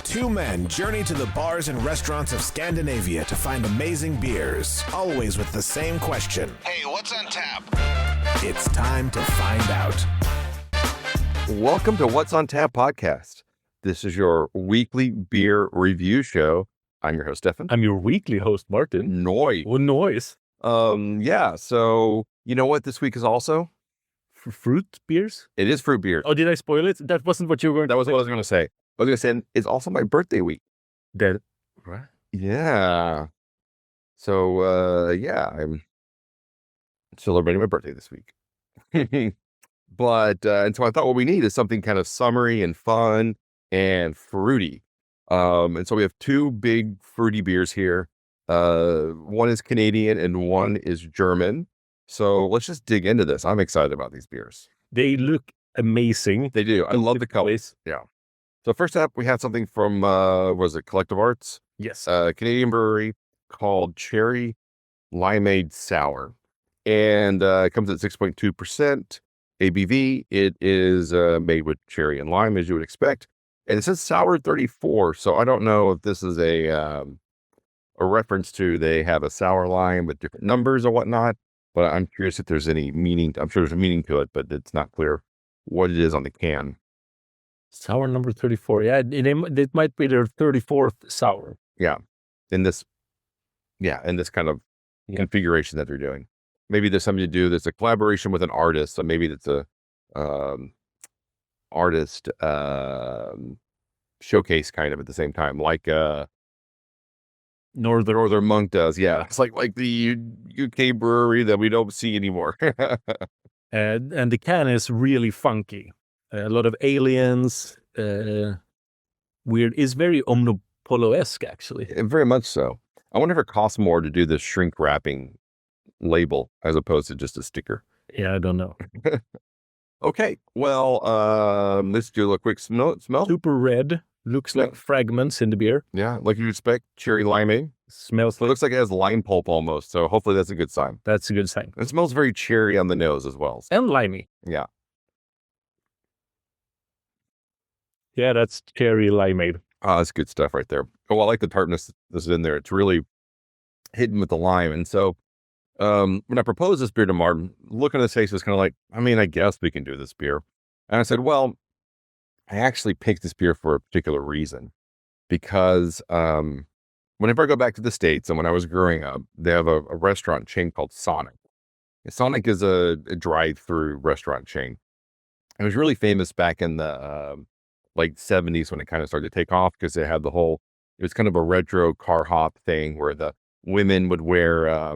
Two men journey to the bars and restaurants of Scandinavia to find amazing beers, always with the same question. Hey, what's on tap? It's time to find out. Welcome to What's on Tap podcast. This is your weekly beer review show. I'm your host, Stefan. I'm your weekly host, Martin. Noi. Oh, noise. Yeah, so you know what this week is also? Fruit beers? It is fruit beer. Oh, did I spoil it? That wasn't what you were going to That was what I was going to say. I was going to say it's also my birthday week. That, right? Yeah. So, I'm celebrating my birthday this week. But, and so I thought what we need is something kind of summery and fun and fruity. And so we have two big fruity beers here. One is Canadian and one is German. So let's just dig into this. I'm excited about these beers. They look amazing. They do. I love the colors. Yeah. So first up, we have something from, Collective Arts? Yes. Canadian brewery called Cherry Limeade Sour. And it comes at 6.2% ABV. It is made with cherry and lime, as you would expect. And it says Sour 34. So I don't know if this is a reference to they have a sour lime with different numbers or whatnot. But I'm curious if there's any meaning. I'm sure there's a meaning to it, but it's not clear what it is on the can. Sour number 34. Yeah, it might be their 34th sour. Yeah. In this kind of configuration that they're doing. Maybe there's something to do. There's a collaboration with an artist. So maybe it's a artist showcase kind of at the same time, like Northern Monk does. Yeah. It's like the UK brewery that we don't see anymore. And the can is really funky. A lot of aliens. Weird. It's very Omnipolo-esque, actually. Very much so. I wonder if it costs more to do the shrink wrapping label as opposed to just a sticker. Yeah, I don't know. Okay. Well, let's do a quick smell. Super red. Looks like fragments in the beer. Yeah, like you'd expect. Cherry limeade. Smells It looks like it has lime pulp almost. So hopefully that's a good sign. That's a good sign. It smells very cherry on the nose as well. And limey. Yeah. Yeah, that's cherry limeade. That's good stuff right there. Oh, I like the tartness that's in there. It's really hidden with the lime. And so when I proposed this beer to Martin, looking at his face was kind of like, I guess we can do this beer. And I said, well, I actually picked this beer for a particular reason because whenever I go back to the States and when I was growing up, they have a restaurant chain called Sonic. And Sonic is a drive-through restaurant chain. It was really famous back in the like 70s when it kind of started to take off because they had it was kind of a retro car hop thing where the women would wear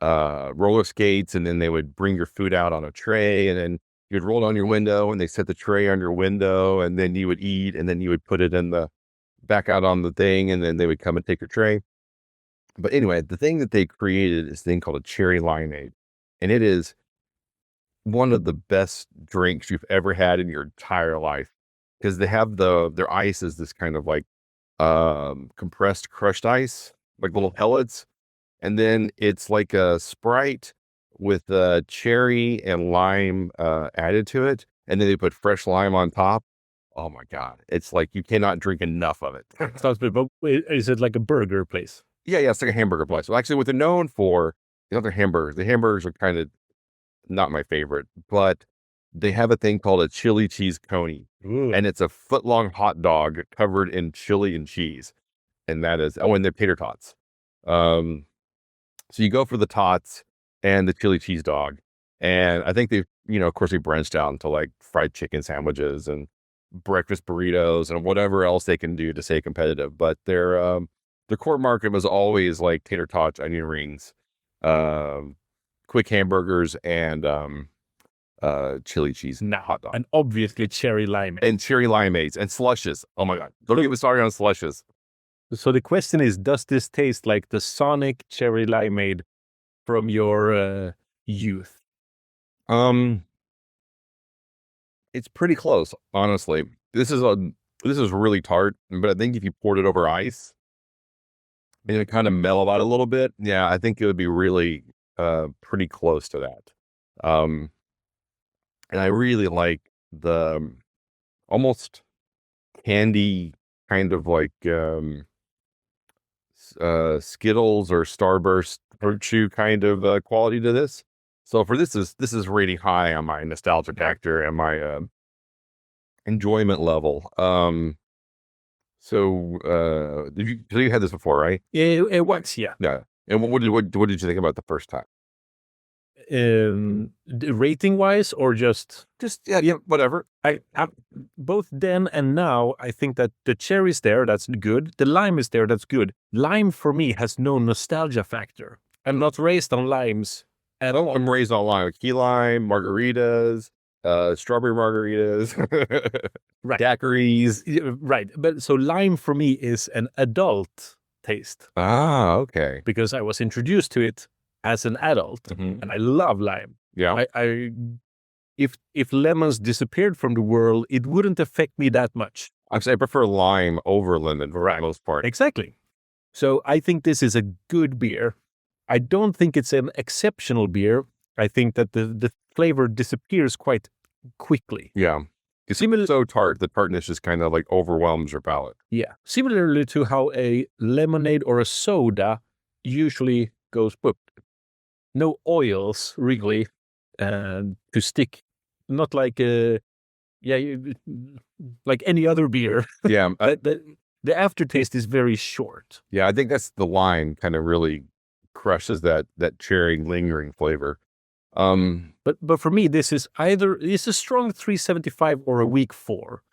roller skates and then they would bring your food out on a tray and then you'd roll down your window and they set the tray on your window and then you would eat and then you would put it back out on the thing and then they would come and take your tray. But anyway, the thing that they created is a thing called a cherry limeade. And it is one of the best drinks you've ever had in your entire life because they have their ice is this kind of like compressed crushed ice, like little pellets. And then it's like a Sprite with cherry and lime added to it. And then they put fresh lime on top. Oh my God. It's like you cannot drink enough of it. Sounds good. But is it like a burger place? Yeah, it's like a hamburger place. Well, actually, what they're known for is not their hamburgers. The hamburgers are kind of not my favorite, but they have a thing called a chili cheese coney. Ooh. And it's a foot-long hot dog covered in chili and cheese. And that is, and they're tater tots. So you go for the tots and the chili cheese dog. And I think of course, they branched out into like fried chicken sandwiches and breakfast burritos and whatever else they can do to stay competitive. But their core market was always like tater tots, onion rings, quick hamburgers, and chili cheese hot dog. And obviously cherry limeade. And cherry limeades and slushes. Oh my God. Don't get me started on slushes. So the question is, does this taste like the Sonic cherry limeade from your youth? It's pretty close, honestly. This is really tart, but I think if you poured it over ice and it kind of mellow out a little bit, yeah, I think it would be really pretty close to that. And I really like the almost candy kind of like Skittles or Starburst fruit chew kind of quality to this. So for this is rating high on my nostalgia factor and my enjoyment level. So you had this before, right? It was, yeah. Yeah. And what did you think about the first time? Rating wise, or just Yeah, whatever. I both then and now, I think that the cherry's there, that's good. The lime is there, that's good. Lime for me has no nostalgia factor. I'm not raised on limes at all. I'm raised on lime, key lime, margaritas, strawberry margaritas, Right. daiquiris. Right. But so lime for me is an adult taste Ah, okay. because I was introduced to it as an adult, Mhm. and I love lime. Yeah. If lemons disappeared from the world, it wouldn't affect me that much. I prefer lime over lemon for the most part. Exactly. So I think this is a good beer. I don't think it's an exceptional beer. I think that the flavor disappears quite quickly. Yeah. It's so tart, the tartness just kind of like overwhelms your palate. Yeah. Similarly to how a lemonade or a soda usually goes, but no oils really to stick. Not like like any other beer. Yeah. The aftertaste is very short. Yeah, I think that's the lime kind of really crushes that cherry lingering flavor. But for me, this is either it's a strong 375 or a weak 4.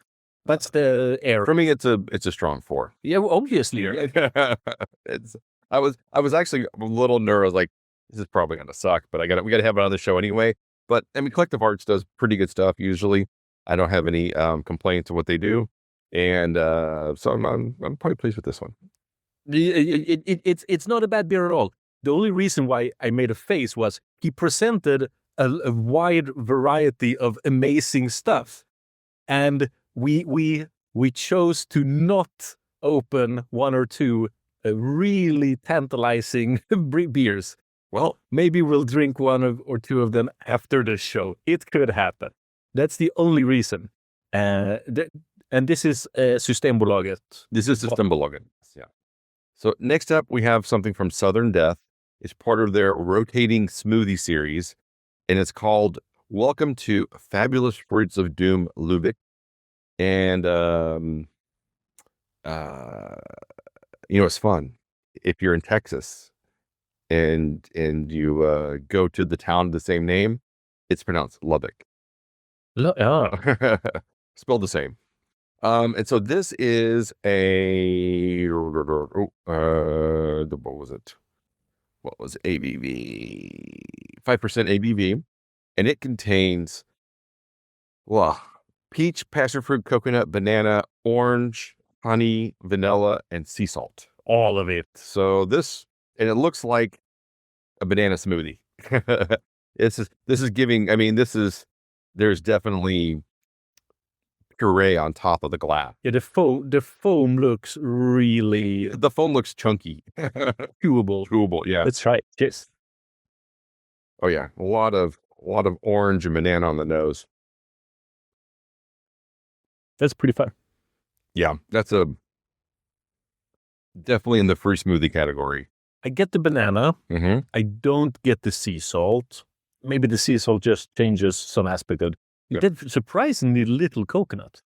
That's the air. For me, it's a strong 4. Yeah, well, obviously. I was actually a little nervous, like this is probably gonna suck, but we gotta have it on the show anyway. But I mean, Collective Arts does pretty good stuff usually. I don't have any complaints of what they do, and so I'm probably pleased with this one. It's not a bad beer at all. The only reason why I made a face was he presented a wide variety of amazing stuff, and we chose to not open one or two really tantalizing beers. Well, maybe we'll drink one or two of them after the show. It could happen. That's the only reason. And this is Systembolaget. This is Systembolaget. Yeah. So next up, we have something from Southern Death. It's part of their rotating smoothie series, and it's called Welcome to Fabulous Fruits of Doom Lubeck. And it's fun if you're in Texas and you go to the town of the same name. It's pronounced Lubbock. Spelled the same. And so this is what was ABV? 5% ABV, and it contains peach, passion fruit, coconut, banana, orange, honey, vanilla, and sea salt. All of it. So and it looks like a banana smoothie. This is giving. I mean, there's definitely puree on top of the glass. Yeah, the foam looks really. The foam looks chunky. Chewable. Yeah. Let's try it. Cheers. Oh yeah, a lot of orange and banana on the nose. That's pretty fun. Yeah, that's definitely in the fruit smoothie category. I get the banana. Mm-hmm. I don't get the sea salt. Maybe the sea salt just changes some aspect of it. Yeah. Did surprisingly little coconut.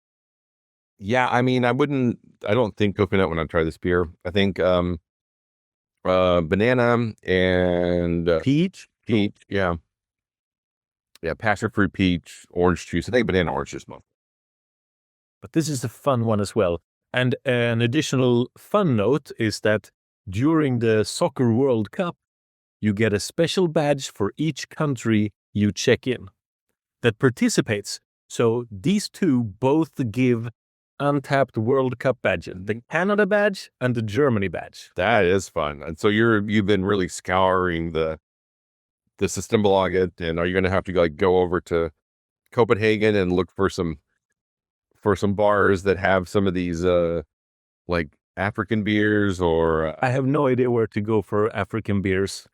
Yeah, I mean, I don't think coconut when I try this beer. I think banana and Peach. Yeah, passion fruit, peach, orange juice. I think banana, orange juice most. But this is a fun one as well. And an additional fun note is that during the Soccer World Cup, you get a special badge for each country you check in that participates. So these two both give untapped World Cup badges, the Canada badge and the Germany badge. That is fun. And so you've been really scouring the Systembolaget, and are you going to have to go over to Copenhagen and look for some bars that have some of these like African beers, or I have no idea where to go for African beers.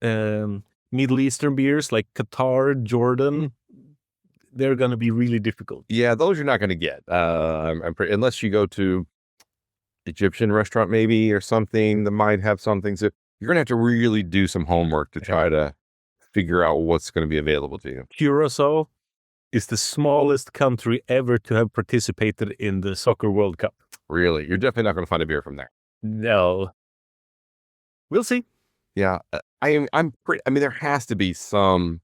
Middle Eastern beers like Qatar, Jordan, they're going to be really difficult. Yeah, those you're not going to get. Unless you go to Egyptian restaurant maybe or something that might have something. So you're going to have to really do some homework to try to figure out what's going to be available to you. Curacao is the smallest country ever to have participated in the Soccer World Cup. Really? You're definitely not going to find a beer from there. No. We'll see. Yeah. I'm pretty, I mean, there has to be some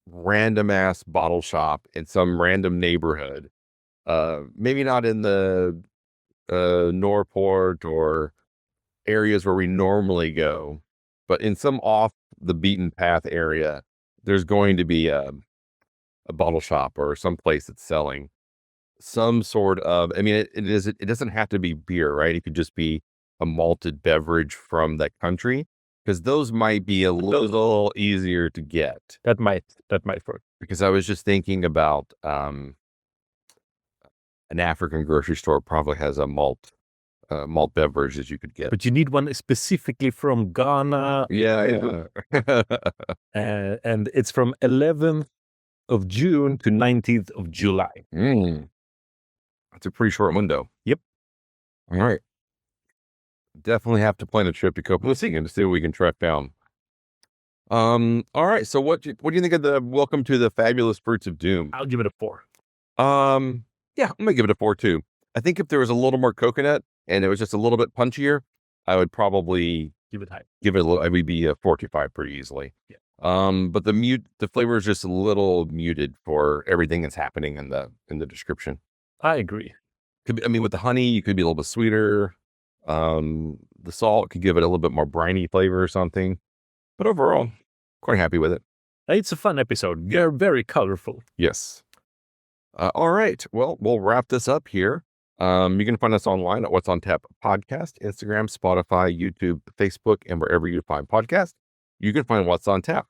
random ass bottle shop in some random neighborhood. Maybe not in the Norport or areas where we normally go, but in some off the beaten path area, there's going to be a bottle shop or some place that's selling some sort of, I mean, it doesn't have to be beer, right? It could just be a malted beverage from that country, because those might be a little easier to get. That might work. Because I was just thinking about an African grocery store probably has a malt beverage that you could get. But you need one specifically from Ghana. Yeah. And it's from 11th of June to 19th of July. That's a pretty short window. Yep. All right. Definitely have to plan a trip to Copenhagen to see what we can track down. All right. So what do you think of the Welcome to the Fabulous Fruits of Doom? I'll give it a 4. Yeah, I'm gonna give it a 4 too. I think if there was a little more coconut and it was just a little bit punchier, I would probably Give it high. give it a little. I would be a 4.5 pretty easily. Yeah. But the flavor is just a little muted for everything that's happening in the description. I agree. Could be, I mean, with the honey, you could be a little bit sweeter. The salt could give it a little bit more briny flavor or something. But overall, quite happy with it. It's a fun episode. They're very colorful. Yes. All right. Well, we'll wrap this up here. You can find us online at What's on Tap Podcast, Instagram, Spotify, YouTube, Facebook, and wherever you find podcasts. You can find What's on Tap.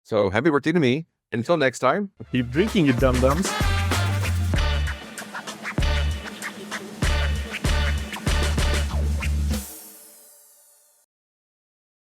So happy birthday to me. Until next time. Keep drinking, you dum-dums.